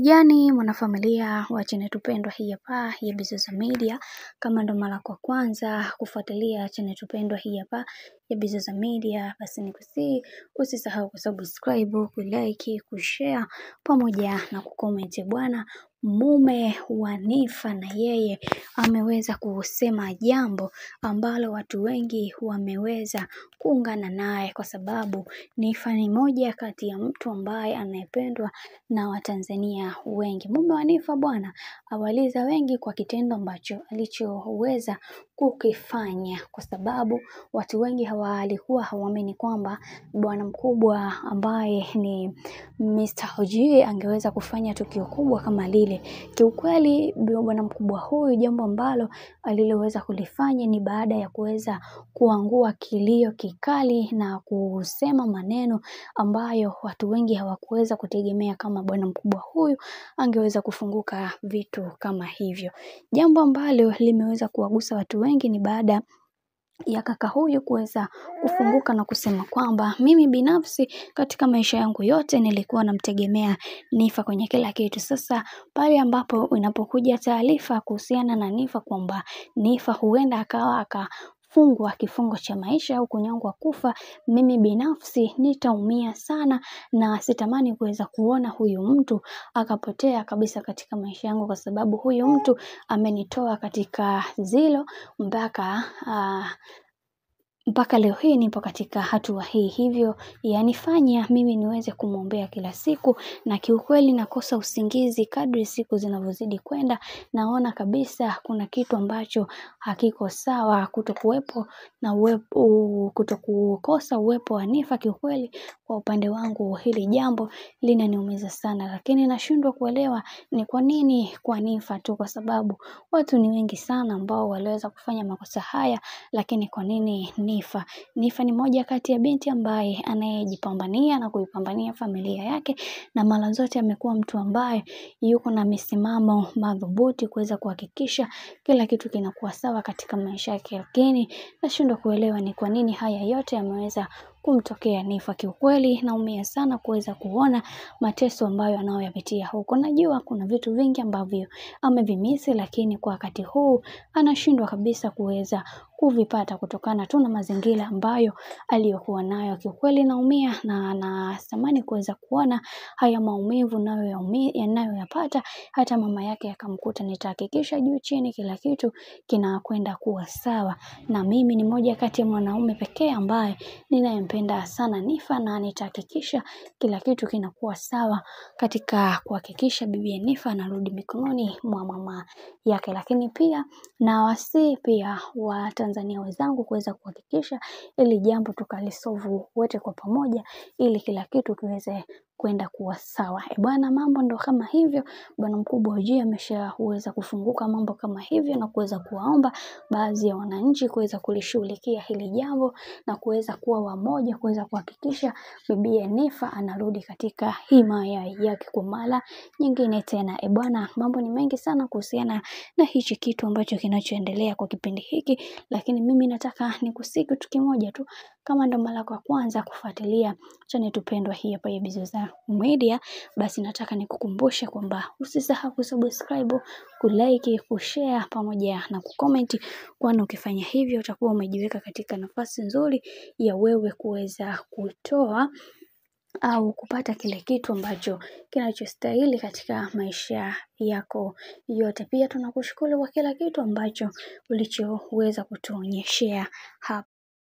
Gani mwanafamilia wa channel tupendwa hii hapa ya Bizoza Media. Kama ndo mara kwa kwanza kufuatilia channel tupendwa hii hapa ya Bizoza Media, basi nikusii usisahau kusubscribe, kulike, kushare pamoja na kucomment. Bwana mume wa Nifa na yeye ameweza kusema jambo ambalo watu wengi wameweza kuungana naye, kwa sababu Nifa ni moja kati ya mtu ambaye anayependwa na Watanzania wengi. Mume wa Nifa bwana awaliza wengi kwa kitendo ambacho alichoweza kukifanya, kwa sababu watu wengi walikuwa hawaamini kwamba bwana mkubwa ambaye ni Mr. Oji angeweza kufanya tukio kubwa kama lile. Kiukweli bwana mkubwa huyu jambo ambalo aliloweza kulifanya ni baada ya kuweza kuangua kilio kikali na kusema maneno ambayo watu wengi hawakuweza kutegemea kama bwana mkubwa huyu angeweza kufunguka vitu kama hivyo. Jambo ambalo limeweza kuwagusa watu wengi ni baada ya kaka huyu kuweza kufunguka na kusema kwamba mimi binafsi katika maisha yangu yote nilikuwa namtegemea Nifa kwenye kila kitu. Sasa pale ambapo unapokuja taarifa kuhusiana na Nifa kwamba Nifa huenda akawa akafungwa kifungo cha maisha au kunyongwa kufa, mimi binafsi nitaumia sana na sitamani kuweza kuona huyu mtu akapotea kabisa katika maisha yangu, kwa sababu huyu mtu amenitoa katika zilo mpaka leo hii nipo katika hatua hii. Hivyo yanifanya mimi niweze kumuombea kila siku, na kiukweli nakosa usingizi kadri siku zinavyozidi kwenda. Naona kabisa kuna kitu ambacho hakiko sawa, kutokukosa uwepo wa Nifa. Kiukweli kwa upande wangu hili jambo linaniumiza sana, lakini nashindwa kuelewa ni kwa nini kwa Nifa tu, kwa sababu watu ni wengi sana ambao waliweza kufanya makosa haya, lakini kwa nini Nifa? Nifa ni moja kati ya binti ambaye anayejipambania na kuipambania familia yake, na mara zote amekuwa mtu ambaye yuko na misimamo madhubuti kuweza kuhakikisha kila kitu kinakuwa sawa katika maisha yake, lakini nashindwa kuelewa ni kwa nini haya yote yameweza kumtokea Nifa. Kiukweli naumia sana kuweza kuona mateso ambayo anayoyapitia huko. Najua kuna vitu vingi ambavyo amevimisi, lakini kwa wakati huu anashindwa kabisa kuweza kuvipata kutokana tu na mazingira ambayo aliyokuwa nayo. Kiukweli naumia na natamani kuweza kuona haya maumivu yanayoyapata hata mama yake akamkuta. Nitahakikisha juu chini kila kitu kinakwenda kuwa sawa, na mimi ni moja kati ya mwanaume pekee ambaye ninayempenda sana Nifa, na nitahakikisha kila kitu kinakuwa sawa katika kuhakikisha bibi Nifa anarudi mikononi mwa mama yake. Lakini pia nawasihi pia wa Tanzania wenzangu kuweza kuhakikisha ili jambo tukalisolve wote kwa pamoja, ili kila kitu kiweze kwenda kuwa sawa. Bwana mambo ndo kama hivyo. Bwana mkubwa Oji ameshaweza kufunguka mambo kama hivyo, na kuweza kuwaomba baadhi ya wananchi kuweza kulishughulikia hili jambo na kuweza kuwa wamoja, kuweza kuhakikisha bibi Nifa anarudi katika himaya yake kwa mara nyingine tena. Bwana mambo ni mengi sana kuhusiana na hichi kitu ambacho kinachoendelea kwa kipindi hiki, lakini mimi nataka nikusihi kitu kimoja tu. Kama ndo mara kwa kwanza kufuatilia channel tupendwa hii hapa ya Bizoza Media, basi nataka nikukumbushe kwamba usisahau kusubscribe, kulike, kushare pamoja na kucomment, kwani ukifanya hivyo utakuwa umejiweka katika nafasi nzuri ya wewe kuweza kutoa au kupata kile kitu ambacho kinachostahili katika maisha yako yote. Pia tunakushukuru kwa kila kitu ambacho ulichoweza kutuonyeshea hapa.